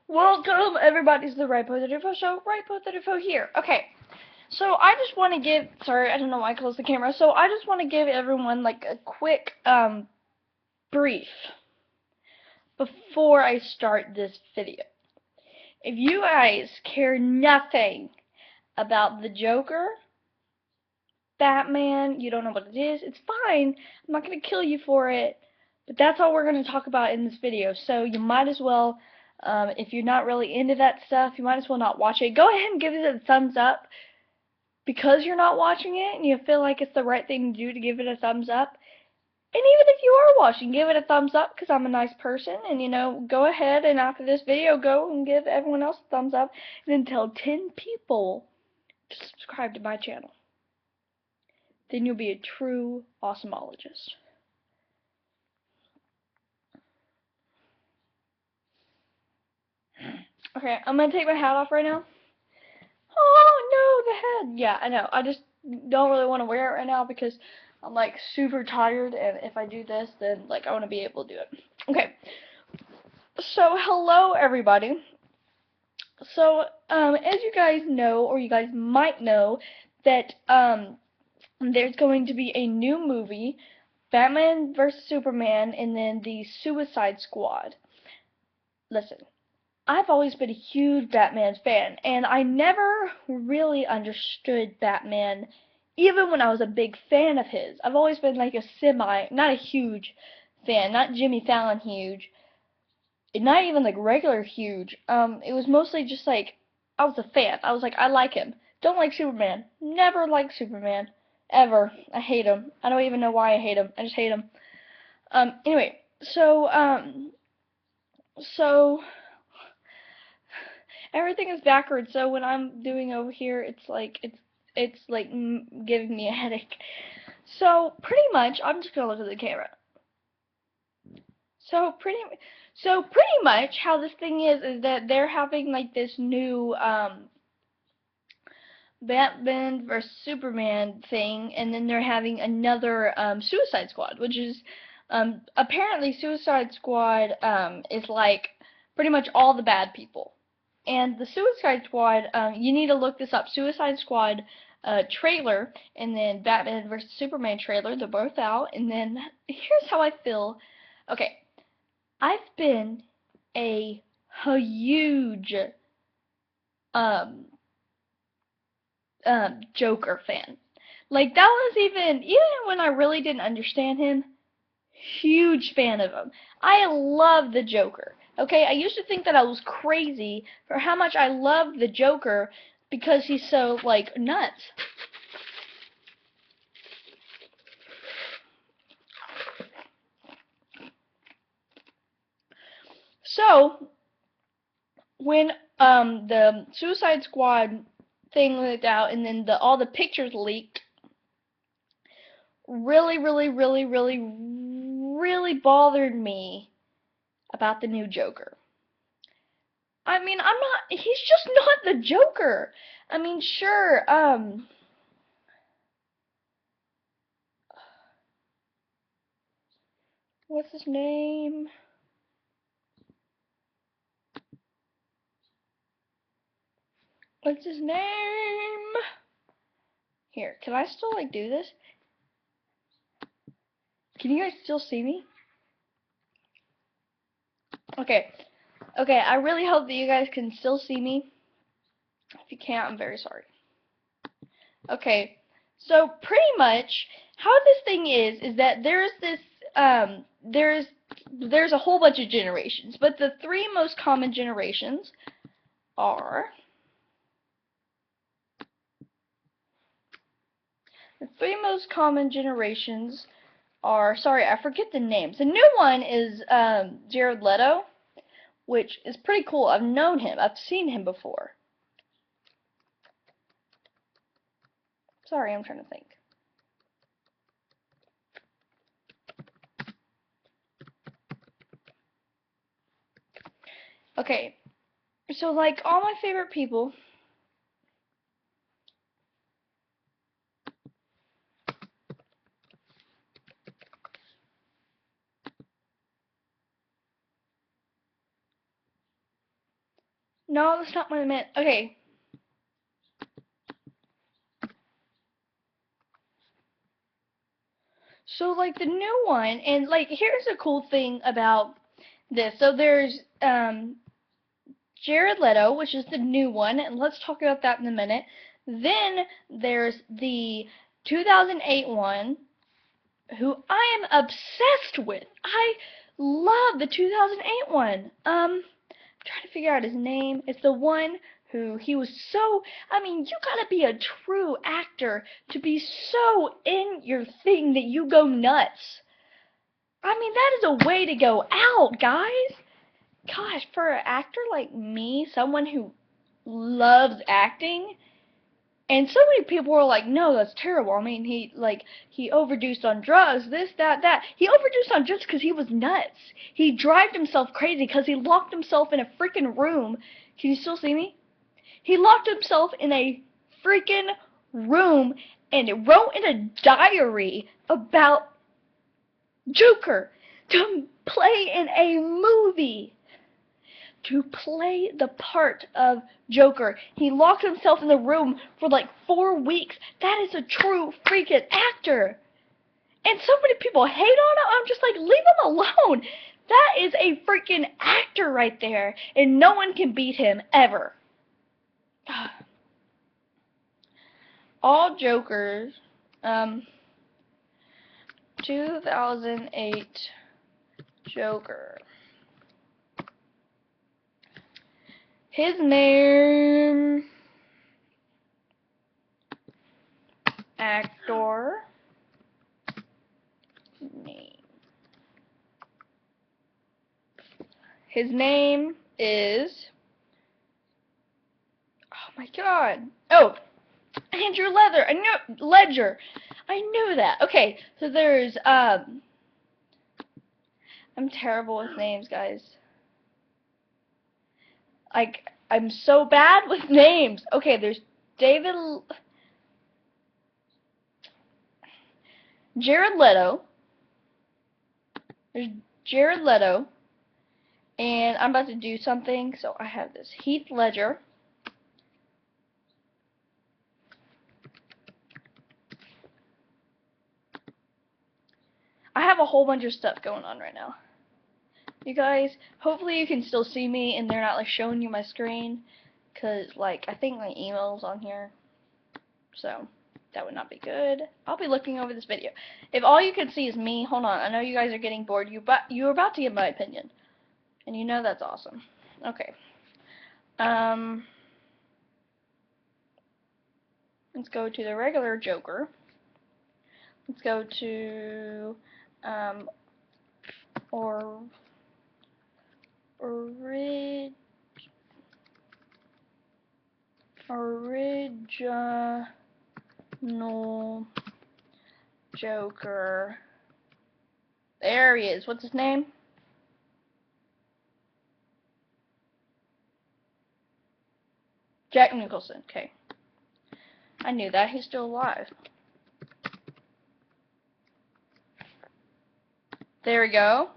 Welcome everybody to the Right Post Info Show. Right Post Info here. Okay, so I just want to give. Sorry, I don't know why I closed the camera. So I just want to give everyone like a quick brief before I start this video. If you guys care nothing about the Joker, Batman, you don't know what it is, it's fine. I'm not gonna kill you for it. But that's all we're gonna talk about in this video. So you might as well. If you're not really into that stuff, you might as well not watch it. Go ahead and give it a thumbs up because you're not watching it and you feel like it's the right thing to do to give it a thumbs up. And even if you are watching, give it a thumbs up because I'm a nice person. And, go ahead and after this video, go and give everyone else a thumbs up. And then tell 10 people to subscribe to my channel. Then you'll be a true awesomeologist. Okay, I'm going to take my hat off right now. Oh, no, the head. Yeah, I know. I just don't really want to wear it right now because I'm, like, super tired. And if I do this, then, like, I want to be able to do it. Okay. So, hello, everybody. So, as you guys know, or you guys might know, that, there's going to be a new movie, Batman vs. Superman, and then the Suicide Squad. Listen. I've always been a huge Batman fan, and I never really understood Batman, even when I was a big fan of his. I've always been like not a huge fan, not Jimmy Fallon huge, and not even like regular huge. It was mostly just like, I was a fan. I was like, I like him. Don't like Superman. Never liked Superman. Ever. I hate him. I don't even know why I hate him. I just hate him. Anyway, so everything is backwards, so when I'm doing over here, it's like giving me a headache. So pretty much, I'm just gonna look at the camera. So pretty much, how this thing is that they're having like this new Batman vs Superman thing, and then they're having another Suicide Squad, which is apparently Suicide Squad is like pretty much all the bad people. And the Suicide Squad, you need to look this up. Suicide Squad trailer, and then Batman vs. Superman trailer. They're both out. And then here's how I feel. Okay, I've been a huge Joker fan. Like that was even when I really didn't understand him. Huge fan of him. I love the Joker. Okay, I used to think that I was crazy for how much I love the Joker because he's so, like, nuts. So, when the Suicide Squad thing leaked out and then all the pictures leaked, really bothered me about the new Joker. I mean, he's just not the Joker. I mean, sure, what's his name? What's his name? Here, can I still, like, do this? Can you guys still see me? Okay. Okay, I really hope that you guys can still see me. If you can't, I'm very sorry. Okay, so pretty much how this thing is that there's this there's a whole bunch of generations, but the three most common generations are sorry, I forget the names. The new one is Jared Leto, which is pretty cool. I've known him. I've seen him before. Sorry, I'm trying to think. Okay, so like all my favorite people. No, that's not what I meant. Okay. So, like, the new one, and, like, here's a cool thing about this. So, there's, Jared Leto, which is the new one, and let's talk about that in a minute. Then, there's the 2008 one, who I am obsessed with. I love the 2008 one. I'm trying to figure out his name. It's the one who he was so, I mean, you gotta be a true actor to be so in your thing that you go nuts. I mean, that is a way to go out, guys. Gosh, for an actor like me, someone who loves acting, and so many people were like, no, that's terrible. I mean, he overdosed on drugs, this, that, that. He overdosed on drugs because he was nuts. He drove himself crazy because he locked himself in a freaking room. Can you still see me? He locked himself in a freaking room and wrote in a diary about Joker to play in a movie. To play the part of Joker. He locked himself in the room for like 4 weeks. That is a true freaking actor. And so many people hate on him. I'm just like, leave him alone. That is a freaking actor right there. And no one can beat him ever. All Jokers. 2008 Joker. His name, actor, name. His name is, oh my god, oh, Andrew Ledger. I knew that. Okay, so there's, I'm terrible with names, guys. Like, I'm so bad with names. Okay, there's Jared Leto. There's Jared Leto. And I'm about to do something, so I have this Heath Ledger. I have a whole bunch of stuff going on right now. You guys, hopefully you can still see me and they're not like showing you my screen, cause like I think my email's on here, so that would not be good. I'll be looking over this video. If all you can see is me, hold on, I know you guys are getting bored. You're about to get my opinion, and you know that's awesome. Okay. Let's go to the regular Joker. Let's go to original Joker. There he is. What's his name? Jack Nicholson. Okay. I knew that. He's still alive. There we go.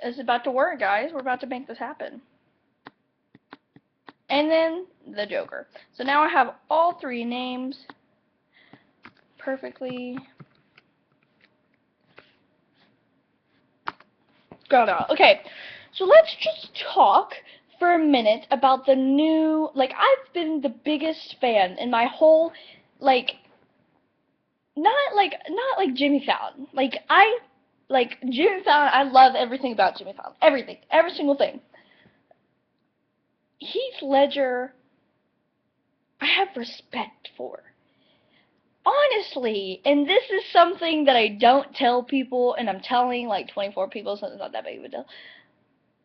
It's about to work, guys. We're about to make this happen. And then the Joker. So now I have all three names perfectly got out. Okay, so let's just talk for a minute about the new, like, I've been the biggest fan in my whole, like, not like Jimmy Fallon. Like Jimmy Fallon, I love everything about Jimmy Fallon. Everything. Every single thing. Heath Ledger, I have respect for. Honestly, and this is something that I don't tell people, and I'm telling like 24 people, so it's not that big of a deal.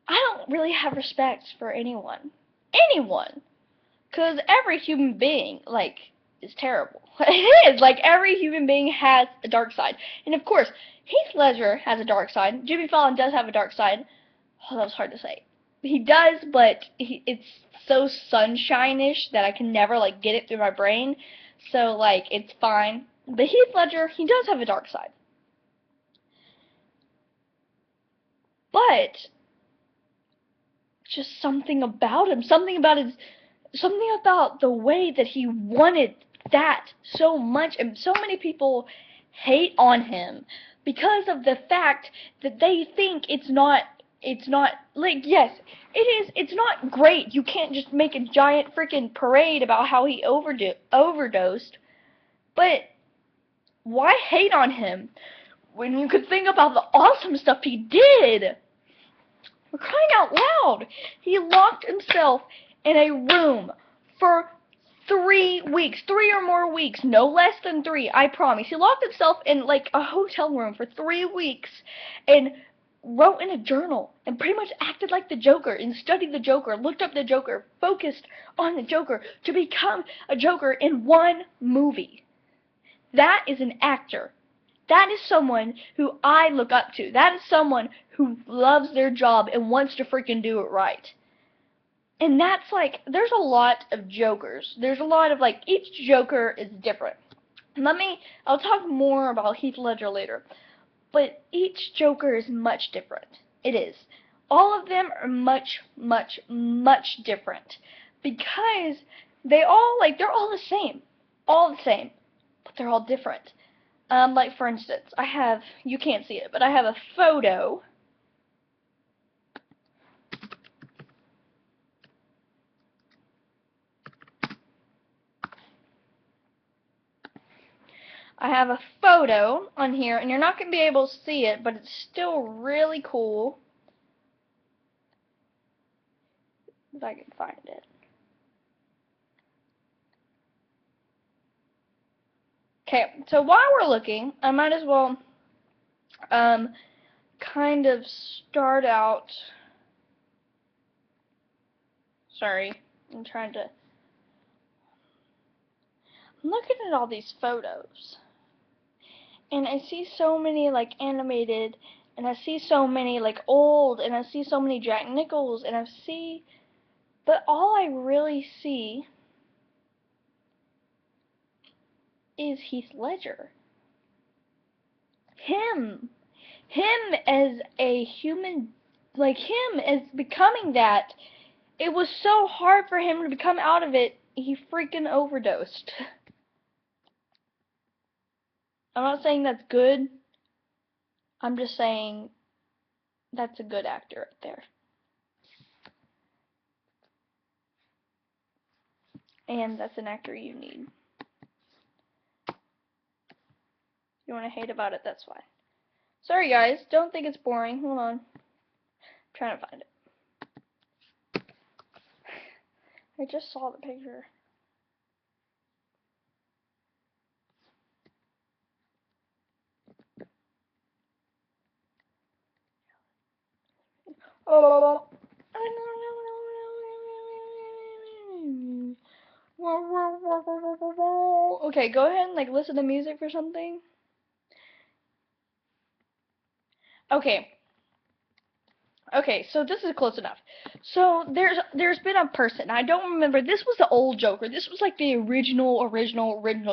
I don't really have respect for anyone. Anyone. Because every human being, like, is terrible. It is. Like, every human being has a dark side. And of course, Heath Ledger has a dark side. Jimmy Fallon does have a dark side. Oh, that was hard to say. He does, but it's so sunshine-ish that I can never, like, get it through my brain. So, like, it's fine. But Heath Ledger, he does have a dark side. But but just something about him, something about the way that he wanted that so much, and so many people hate on him because of the fact that they think it's not like, yes, it's not great. You can't just make a giant freaking parade about how he overdosed, but why hate on him when you could think about the awesome stuff he did? For crying out loud! He locked himself in a room for 3 weeks, 3 or more weeks, no less than 3, I promise. He locked himself in like a hotel room for 3 weeks and wrote in a journal and pretty much acted like the Joker and studied the Joker, looked up the Joker, focused on the Joker to become a Joker in one movie. That is an actor. That is someone who I look up to. That is someone who loves their job and wants to freaking do it right. And that's like, there's a lot of Jokers. There's a lot of, like, each Joker is different. I'll talk more about Heath Ledger later. But each Joker is much different. It is. All of them are much, much, much different. Because they're all the same. All the same. But they're all different. Like, for instance, you can't see it, but I have a photo. I have a photo on here, and you're not going to be able to see it, but it's still really cool. If I can find it. Okay, so while we're looking, I might as well kind of start out. Sorry, I'm looking at all these photos, and I see so many like animated, and I see so many like old, and I see so many Jack Nichols, and but all I really see is Heath Ledger. Him as a human, like him as becoming that. It was so hard for him to become out of it, he freaking overdosed. I'm not saying that's good. I'm just saying that's a good actor right there. And that's an actor you need. If you want to hate about it, that's fine. Sorry guys, don't think it's boring. Hold on. I'm trying to find it. I just saw the picture. Oh. Okay, go ahead and like listen to music or something. Okay, so this is close enough. So there's been a person. I don't remember. This was the old Joker. This was like the original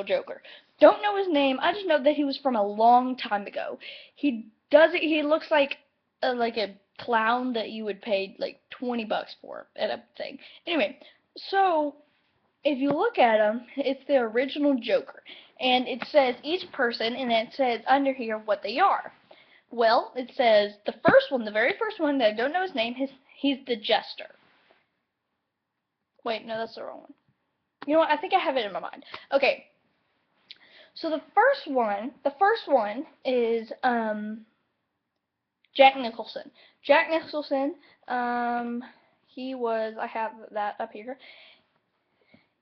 Joker. Don't know his name. I just know that he was from a long time ago. He looks like a clown that you would pay like $20 for at a thing. Anyway, so if you look at him, it's the original Joker, and it says each person, and it says under here what they are. Well, it says the very first one that I don't know his name, he's the Jester. Wait, no, that's the wrong one. You know what? I think I have it in my mind. Okay. So the first one is Jack Nicholson. Jack Nicholson, I have that up here.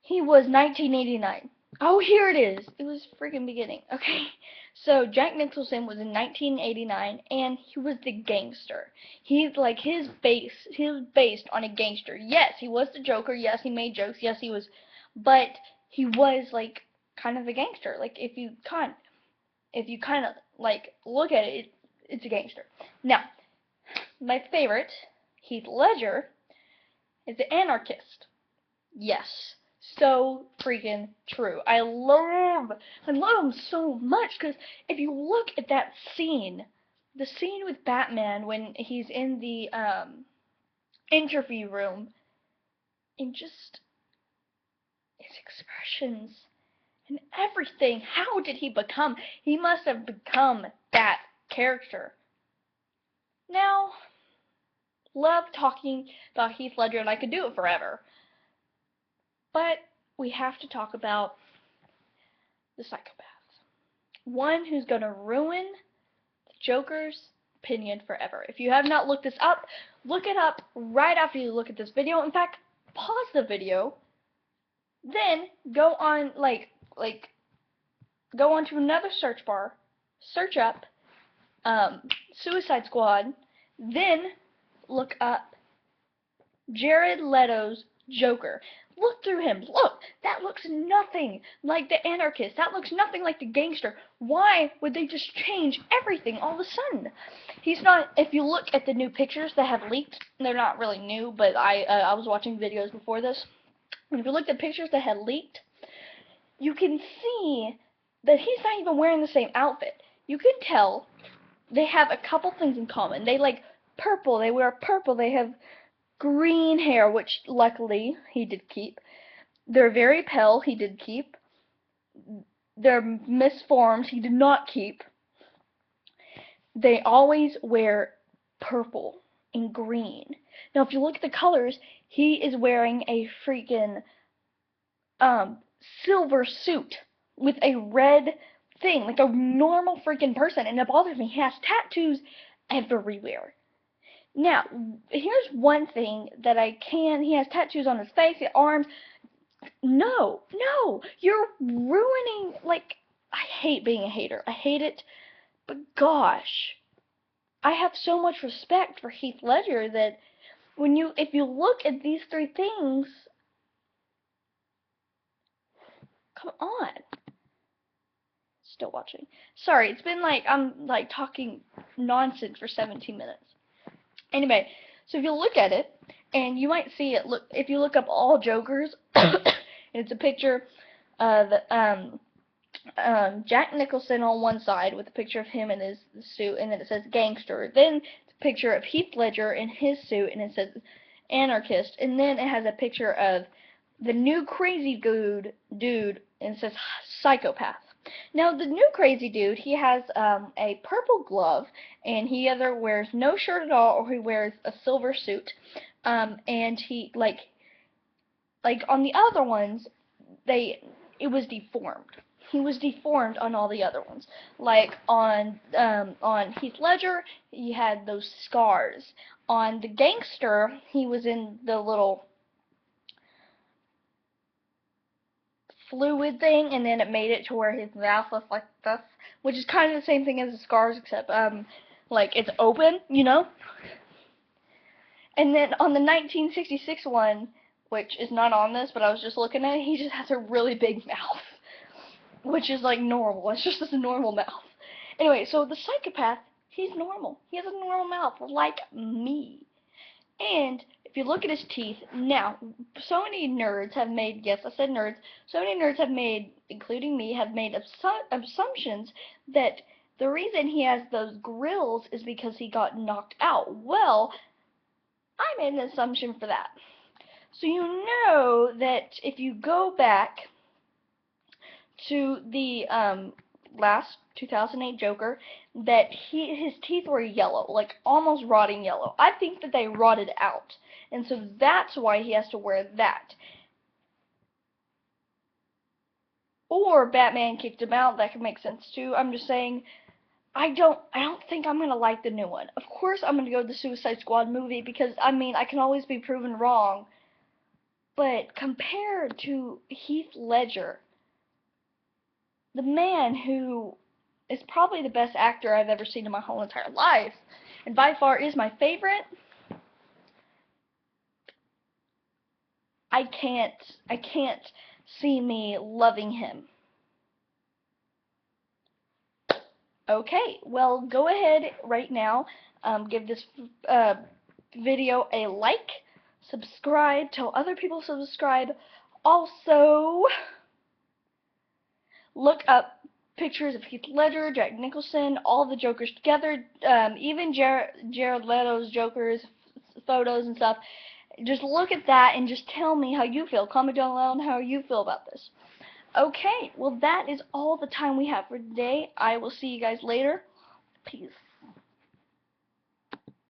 He was 1989. Oh, here it is. It was freaking beginning. Okay. So Jack Nicholson was in 1989, and he was the gangster. He's like he was based on a gangster. Yes, he was the Joker. Yes, he made jokes. Yes, he was, but he was like kind of a gangster. Like if you kind of like look at it, it's a gangster. Now, my favorite, Heath Ledger, is the anarchist. Yes. So freaking true. I love him so much, because if you look at that scene the scene with Batman when he's in the interview room, and just his expressions and everything. How did he become? He must have become that character. Now, love talking about Heath Ledger, and I could do it forever. But we have to talk about the psychopath. One who's going to ruin the Joker's opinion forever. If you have not looked this up, look it up right after you look at this video. In fact, pause the video, then go on, go onto another search bar, search up Suicide Squad, then look up Jared Leto's Joker. Look through him. Look, that looks nothing like the anarchist. That looks nothing like the gangster. Why would they just change everything all of a sudden? He's not. If you look at the new pictures that have leaked, they're not really new, but I was watching videos before this. And if you look at pictures that had leaked, you can see that he's not even wearing the same outfit. You can tell they have a couple things in common. They like purple. They wear purple. They have green hair, which luckily he did keep. They're very pale, he did keep. They're misformed, he did not keep. They always wear purple and green. Now if you look at the colors, he is wearing a freaking silver suit with a red thing, like a normal freaking person, and it bothers me. He has tattoos everywhere. Now, here's one thing that he has tattoos on his face, his arms. No, you're ruining, I hate being a hater. I hate it, but gosh, I have so much respect for Heath Ledger that if you look at these three things, come on. Still watching. Sorry, it's been I'm talking nonsense for 17 minutes. Anyway, so if you look at it, and you might see it, if you look up all Jokers, and it's a picture of Jack Nicholson on one side with a picture of him in his suit, and then it says gangster. Then it's a picture of Heath Ledger in his suit, and it says anarchist. And then it has a picture of the new crazy dude, and it says psychopath. Now, the new crazy dude, he has a purple glove, and he either wears no shirt at all, or he wears a silver suit. And he, on the other ones, it was deformed. He was deformed on all the other ones. Like, on Heath Ledger, he had those scars. On the gangster, he was in the little fluid thing, and then it made it to where his mouth looks like this, which is kind of the same thing as the scars, except it's open, you know. And then on the 1966 one, which is not on this, but I was just looking at it, he just has a really big mouth, which is normal. It's just a normal mouth. Anyway, so the psychopath, he's normal. He has a normal mouth, like me. And if you look at his teeth, now, so many nerds have made, yes, I said nerds, so many nerds have made, including me, have made assumptions that the reason he has those grills is because he got knocked out. Well, I made an assumption for that. So you know that if you go back to the last 2008 Joker, that his teeth were yellow, almost rotting yellow. I think that they rotted out, and so that's why he has to wear that. Or Batman kicked him out. That could make sense too. I'm just saying, I don't think I'm gonna like the new one. Of course, I'm gonna go to the Suicide Squad movie because I can always be proven wrong. But compared to Heath Ledger, the man who is probably the best actor I've ever seen in my whole entire life, and by far is my favorite, I can't see me loving him. Okay, well, go ahead right now, give this video a like, subscribe, tell other people to subscribe. Also, look up pictures of Heath Ledger, Jack Nicholson, all the Jokers together, even Jared Leto's Jokers photos and stuff. Just look at that and just tell me how you feel. Comment down below on how you feel about this. Okay, well that is all the time we have for today. I will see you guys later. Peace.